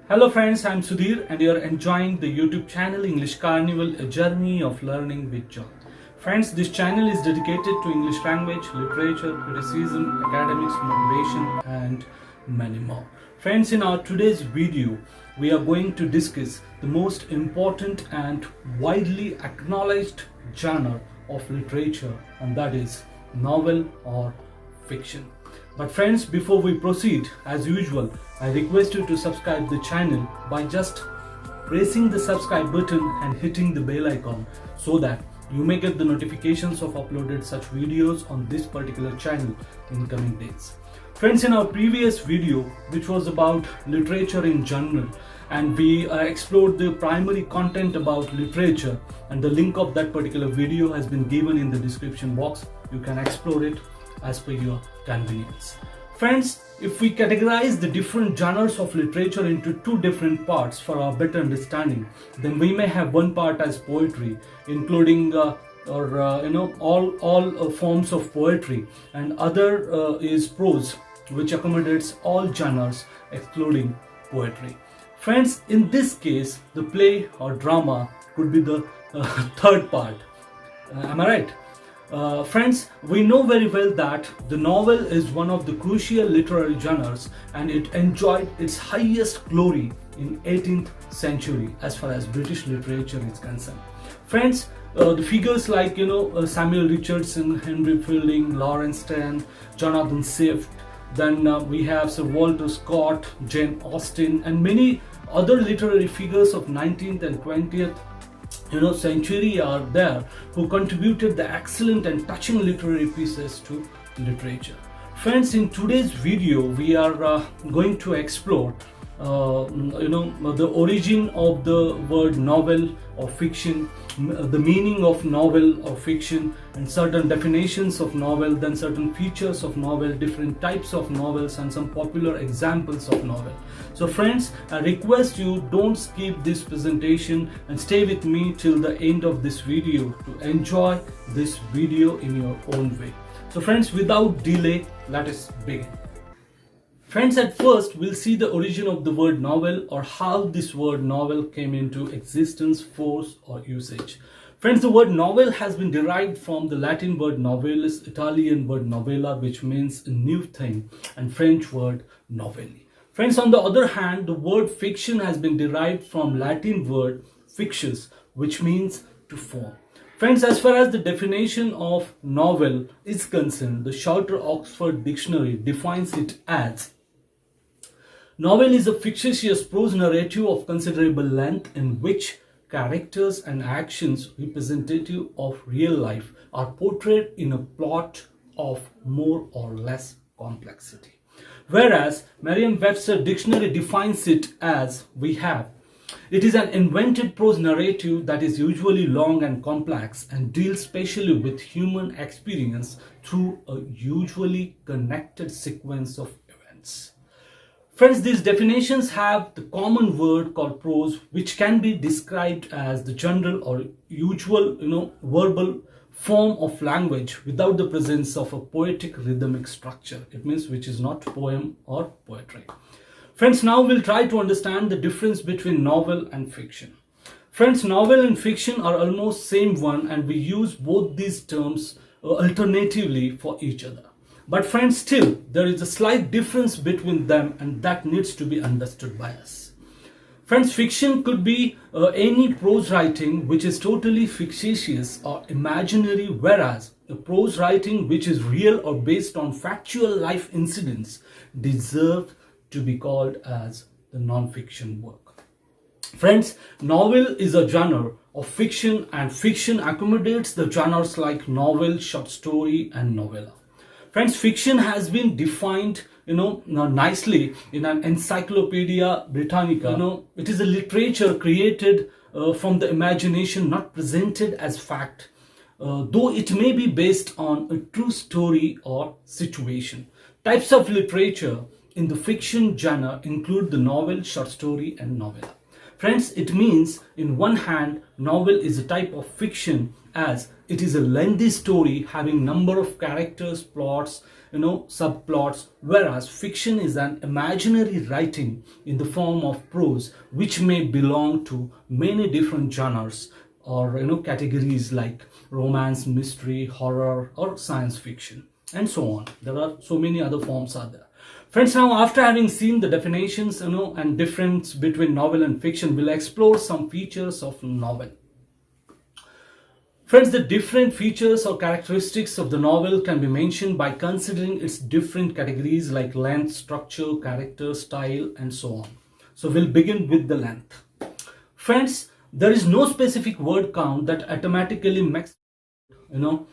Hello friends, I'm Sudhir and you're enjoying the YouTube channel English Carnival, a journey of learning with joy. Friends, this channel is dedicated to English language, literature, criticism, academics, motivation and many more. Friends, in our today's video, we are going to discuss the most important and widely acknowledged genre of literature, and that is novel or fiction. But friends, before we proceed, as usual, I request you to subscribe the channel by just pressing the subscribe button and hitting the bell icon so that you may get the notifications of uploaded such videos on this particular channel in coming days. Friends, in our previous video, which was about literature in general, and we explored the primary content about literature, and the link of that particular video has been given in the description box. You can explore it as per your convenience. Friends, if we categorize the different genres of literature into two different parts for our better understanding, then we may have one part as poetry, including all forms of poetry, and other is prose, which accommodates all genres excluding poetry. Friends, in this case, the play or drama could be the third part. Am I right? Friends, we know very well that the novel is one of the crucial literary genres and it enjoyed its highest glory in 18th century as far as British literature is concerned. Friends, the figures like Samuel Richardson, Henry Fielding, Lawrence Sterne, Jonathan Swift, then we have Sir Walter Scott, Jane Austen, and many other literary figures of 19th and 20th century are there who contributed the excellent and touching literary pieces to literature. Friends, in today's video we are going to explore the origin of the word novel or fiction, the meaning of novel or fiction, and certain definitions of novel, then certain features of novel, different types of novels, and some popular examples of novel. So friends, I request you don't skip this presentation and stay with me till the end of this video to enjoy this video in your own way. So friends, without delay, let us begin. Friends, at first we'll see the origin of the word novel, or how this word novel came into existence, force or usage. Friends, the word novel has been derived from the Latin word novellis, Italian word novella, which means a new thing, and French word novelli. Friends, on the other hand, the word fiction has been derived from Latin word fictus, which means to form. Friends, as far as the definition of novel is concerned, the Shorter Oxford Dictionary defines it as: novel is a fictitious prose narrative of considerable length in which characters and actions representative of real life are portrayed in a plot of more or less complexity. Whereas Merriam-Webster Dictionary defines it as it is an invented prose narrative that is usually long and complex and deals specially with human experience through a usually connected sequence of events. Friends, these definitions have the common word called prose, which can be described as the general or usual, verbal form of language without the presence of a poetic rhythmic structure. It means which is not poem or poetry. Friends, now we'll try to understand the difference between novel and fiction. Friends, novel and fiction are almost same one, and we use both these terms alternatively for each other. But friends, still there is a slight difference between them, and that needs to be understood by us. Friends, fiction could be any prose writing which is totally fictitious or imaginary, whereas a prose writing which is real or based on factual life incidents deserves to be called as the non-fiction work. Friends, novel is a genre of fiction, and fiction accommodates the genres like novel, short story and novella. Friends, fiction has been defined nicely in an Encyclopedia Britannica. It is a literature created from the imagination, not presented as fact, though it may be based on a true story or situation. Types of literature in the fiction genre include the novel, short story and novella. Friends, it means in one hand, novel is a type of fiction as it is a lengthy story having number of characters, plots, subplots, whereas fiction is an imaginary writing in the form of prose which may belong to many different genres or categories like romance, mystery, horror or science fiction and so on. There are so many other forms are there. Friends, now after having seen the definitions and difference between novel and fiction, we'll explore some features of novel. Friends, the different features or characteristics of the novel can be mentioned by considering its different categories like length, structure, character, style and so on. So we'll begin with the length. Friends, there is no specific word count that automatically makes novel.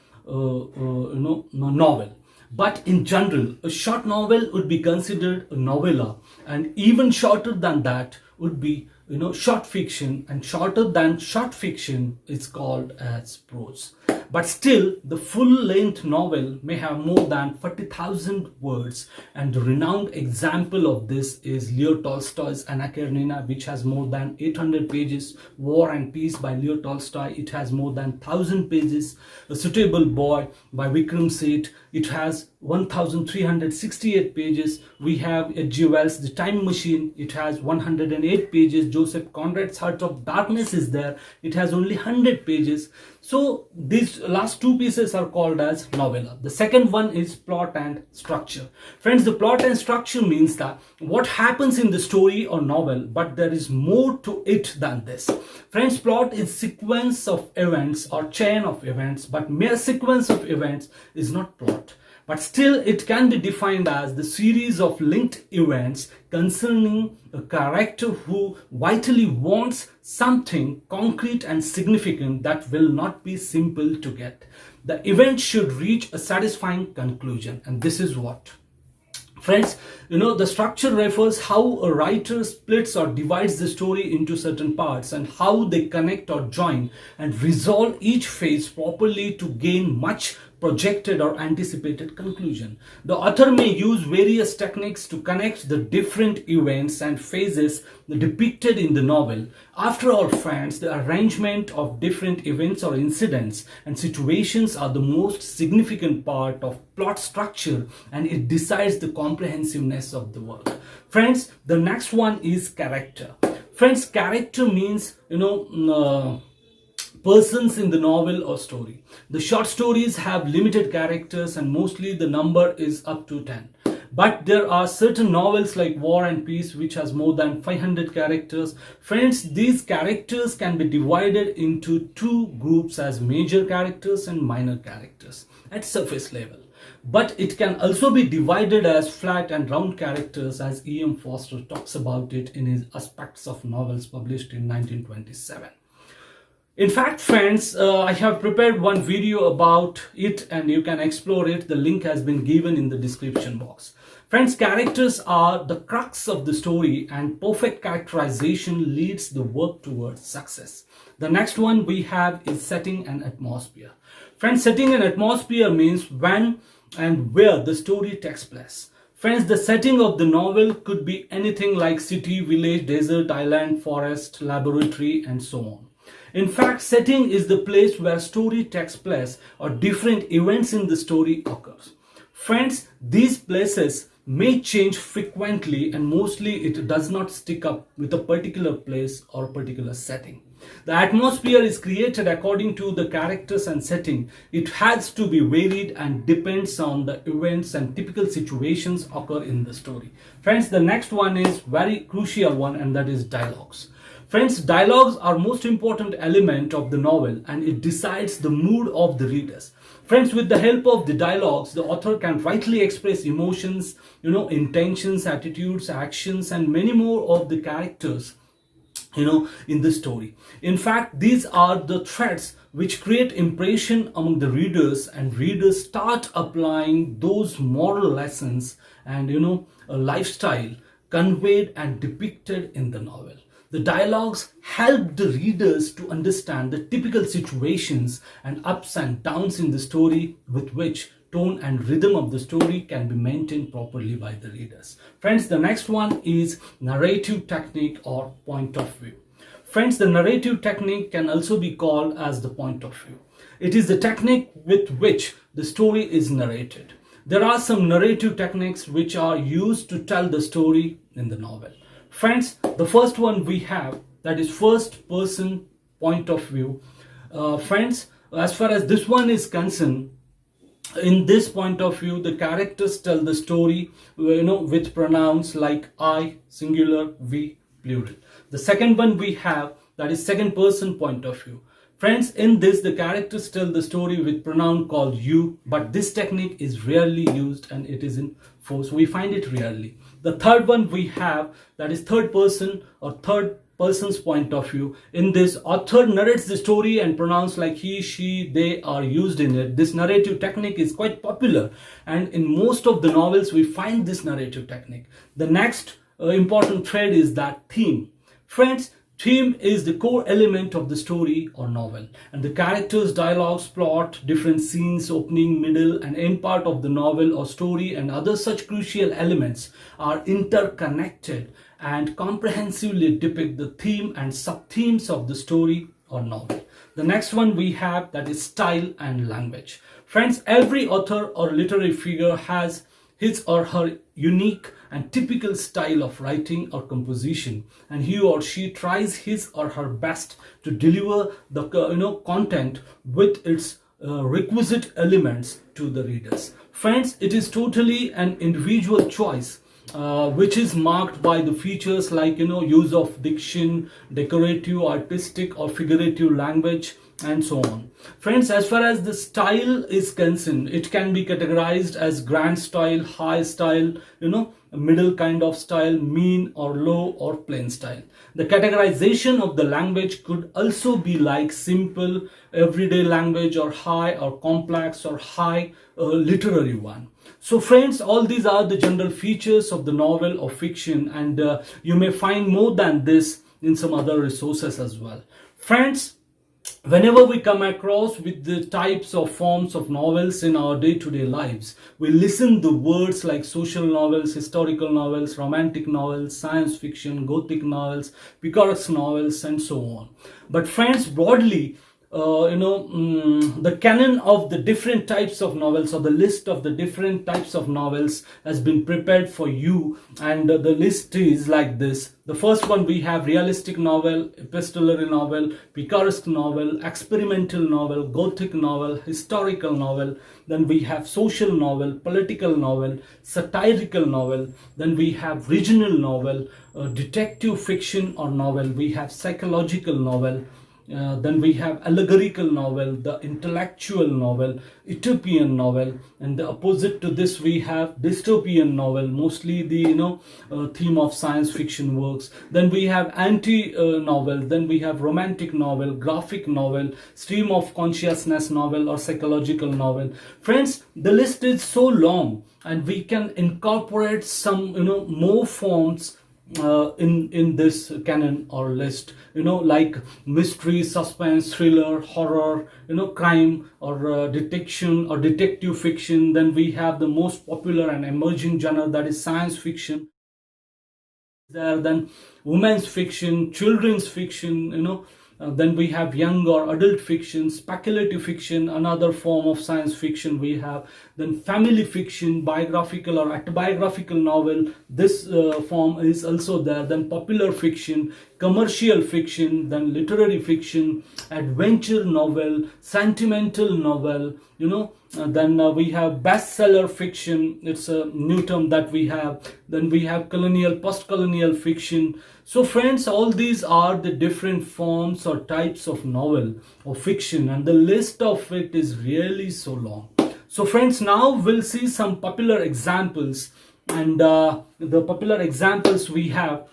But in general, a short novel would be considered a novella, and even shorter than that would be short fiction, and shorter than short fiction is called as prose. But still, the full-length novel may have more than 40,000 words, and the renowned example of this is Leo Tolstoy's Anna Karenina, which has more than 800 pages. War and Peace by Leo Tolstoy, it has more than 1,000 pages. A Suitable Boy by Vikram Seth, it has 1,368 pages. We have H.G. Wells' The Time Machine, it has 108 pages. Joseph Conrad's Heart of Darkness is there, it has only 100 pages. So these last two pieces are called as novella. The second one is plot and structure. Friends, the plot and structure means that what happens in the story or novel, but there is more to it than this. Friends, plot is sequence of events or chain of events, but mere sequence of events is not plot. But still, it can be defined as the series of linked events concerning a character who vitally wants something concrete and significant that will not be simple to get. The event should reach a satisfying conclusion, and this is what. Friends, the structure refers how a writer splits or divides the story into certain parts and how they connect or join and resolve each phase properly to gain much projected or anticipated conclusion. The author may use various techniques to connect the different events and phases depicted in the novel. After all, friends, the arrangement of different events or incidents and situations are the most significant part of plot structure, and it decides the comprehensiveness of the work. Friends, the next one is character. Friends, character means persons in the novel or story. The short stories have limited characters and mostly the number is up to 10. But there are certain novels like War and Peace which has more than 500 characters. Friends, these characters can be divided into two groups as major characters and minor characters at surface level. But it can also be divided as flat and round characters, as E.M. Forster talks about it in his Aspects of Novels published in 1927. In fact, friends, I have prepared one video about it and you can explore it. The link has been given in the description box. Friends, characters are the crux of the story and perfect characterization leads the work towards success. The next one we have is setting and atmosphere. Friends, setting and atmosphere means when and where the story takes place. Friends, the setting of the novel could be anything like city, village, desert, island, forest, laboratory and so on. In fact, setting is the place where story takes place or different events in the story occurs. Friends, these places may change frequently and mostly it does not stick up with a particular place or particular setting. The atmosphere is created according to the characters and setting. It has to be varied and depends on the events and typical situations occur in the story. Friends, the next one is very crucial one, and that is dialogues. Friends, dialogues are most important element of the novel and it decides the mood of the readers. Friends, with the help of the dialogues, the author can rightly express emotions, intentions, attitudes, actions and many more of the characters in the story. In fact, these are the threads which create impression among the readers and readers start applying those moral lessons and a lifestyle conveyed and depicted in the novel. The dialogues help the readers to understand the typical situations and ups and downs in the story, with which tone and rhythm of the story can be maintained properly by the readers. Friends, the next one is narrative technique or point of view. Friends, the narrative technique can also be called as the point of view. It is the technique with which the story is narrated. There are some narrative techniques which are used to tell the story in the novel. Friends, the first one we have, that is first person point of view. Friends, as far as this one is concerned, in this point of view, the characters tell the story, with pronouns like I, singular, we, plural. The second one we have, that is second person point of view. Friends, in this, the characters tell the story with pronoun called you, but this technique is rarely used and it is in force. We find it rarely. The third one we have, that is third person or third person's point of view. In this, author narrates the story and pronouns like he, she, they are used in it. This narrative technique is quite popular, and in most of the novels we find this narrative technique. The next important thread is that theme. Friends, theme is the core element of the story or novel, and the characters, dialogues, plot, different scenes, opening, middle and end part of the novel or story and other such crucial elements are interconnected and comprehensively depict the theme and sub-themes of the story or novel. The next one we have, that is style and language. Friends, every author or literary figure has his or her unique and typical style of writing or composition, and he or she tries his or her best to deliver the content with its requisite elements to the readers. Friends, it is totally an individual choice, which is marked by the features like use of diction, decorative, artistic or figurative language, and so on. Friends, as far as the style is concerned, it can be categorized as grand style, high style, middle kind of style, mean or low or plain style. The categorization of the language could also be like simple, everyday language, or high or complex or high literary one. So friends, all these are the general features of the novel or fiction, and you may find more than this in some other resources as well. Friends, whenever we come across with the types of forms of novels in our day-to-day lives, we listen the words like social novels, historical novels, romantic novels, science fiction, gothic novels, picaresque novels, and so on. But friends, broadly, the canon of the different types of novels, or the list of the different types of novels, has been prepared for you, and the list is like this. The first one we have realistic novel, epistolary novel, picaresque novel, experimental novel, gothic novel, historical novel. Then we have social novel, political novel, satirical novel. Then we have regional novel, detective fiction or novel. We have psychological novel. Then we have allegorical novel, the intellectual novel, utopian novel, and the opposite to this we have dystopian novel, mostly the theme of science fiction works. Then we have anti-novel, then we have romantic novel, graphic novel, stream of consciousness novel, or psychological novel. Friends, the list is so long, and we can incorporate some more forms in this canon or list, like mystery, suspense, thriller, horror, crime, or detection or detective fiction. Then we have the most popular and emerging genre, that is science fiction. Then women's fiction, children's fiction, then we have young or adult fiction, speculative fiction, another form of science fiction we have. Then family fiction, biographical or autobiographical novel, this form is also there. Then popular fiction, commercial fiction, then literary fiction, adventure novel, sentimental novel, then we have bestseller fiction, it's a new term that we have. Then we have colonial, post-colonial fiction. So friends, all these are the different forms or types of novel or fiction, and the list of it is really so long. So friends, now we'll see some popular examples, and the popular examples we have: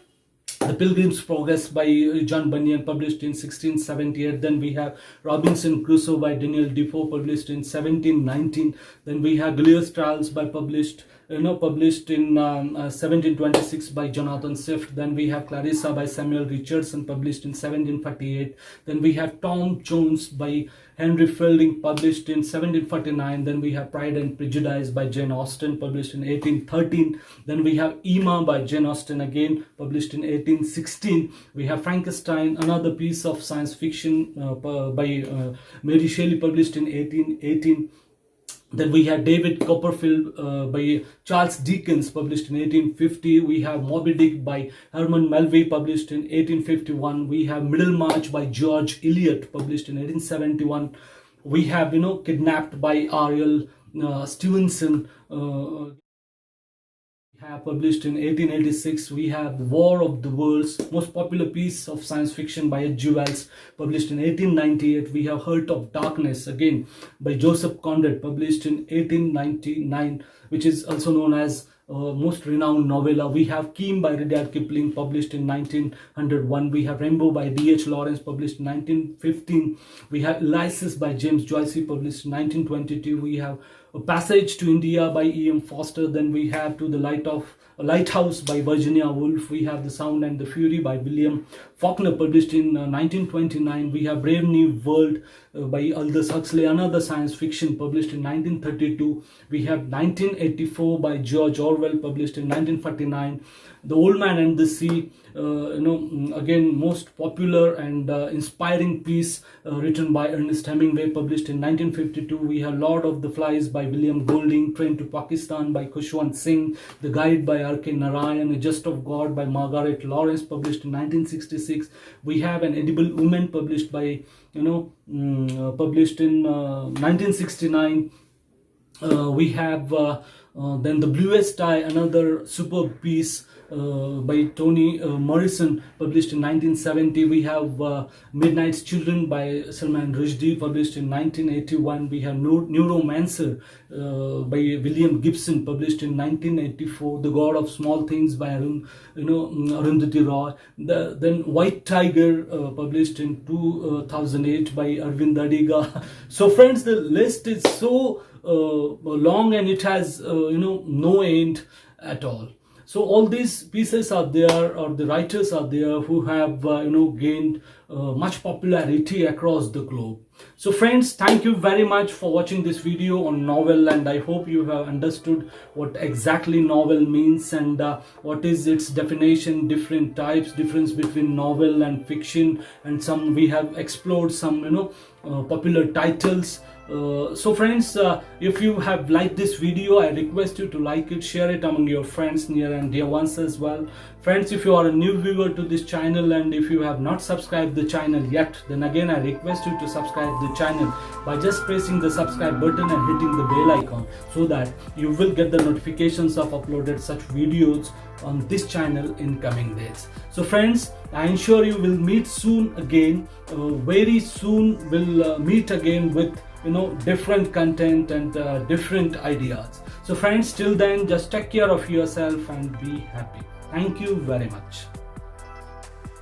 The Pilgrim's Progress by John Bunyan, published in 1678. Then we have Robinson Crusoe by Daniel Defoe, published in 1719. Then we have Gulliver's Trials by published published in 1726 by Jonathan Swift. Then we have Clarissa by Samuel Richardson, published in 1748. Then we have Tom Jones by Henry Fielding, published in 1749. Then we have Pride and Prejudice by Jane Austen, published in 1813. Then we have Emma by Jane Austen, again published in 1816. We have Frankenstein, another piece of science fiction by Mary Shelley, published in 1818. Then we have David Copperfield by Charles Dickens, published in 1850. We have Moby Dick by Herman Melville, published in 1851. We have Middlemarch by George Eliot, published in 1871. We have, Kidnapped by R.L. Stevenson, have published in 1886. We have War of the Worlds, most popular piece of science fiction by H.G. Wells, published in 1898. We have Heart of Darkness, again by Joseph Conrad, published in 1899, which is also known as most renowned novella. We have Keem by Rudyard Kipling, published in 1901. We have Rainbow by D.H. Lawrence, published in 1915. We have Ulysses by James Joyce, published in 1922. We have A Passage to India by E.M. Foster. Then we have To the Lighthouse by Virginia Woolf. We have The Sound and the Fury by William Faulkner, published in 1929. We have Brave New World by Aldous Huxley, another science fiction, published in 1932. We have 1984 by George Orwell, published in 1949. The Old Man and the Sea, again most popular and inspiring piece written by Ernest Hemingway, published in 1952. We have Lord of the Flies by William Golding, Train to Pakistan by Khushwant Singh, The Guide by R.K. Narayan, A Just of God by Margaret Lawrence, published in 1966. We have An Edible Woman, published by published in 1969. We have then The Bluest Eye, another superb piece by Toni Morrison, published in 1970. We have Midnight's Children by Salman Rushdie, published in 1981. We have Neuromancer by William Gibson, published in 1984. The God of Small Things by Arundhati Roy. Then White Tiger, published in 2008 by Arvind Adiga. So friends, the list is so long, and it has no end at all. So all these pieces are there, or the writers are there, who have gained much popularity across the globe. So friends, thank you very much for watching this video on novel, and I hope you have understood what exactly novel means and what is its definition, different types, difference between novel and fiction, and some we have explored some popular titles. So friends, if you have liked this video, I request you to like it, share it among your friends, near and dear ones as well. Friends, if you are a new viewer to this channel and if you have not subscribed the channel yet, then again I request you to subscribe the channel by just pressing the subscribe button and hitting the bell icon, so that you will get the notifications of uploaded such videos on this channel in coming days. So friends, I ensure you will meet soon again. Very soon we'll meet again with different content and different ideas. So friends, till then, just take care of yourself and be happy. Thank you very much.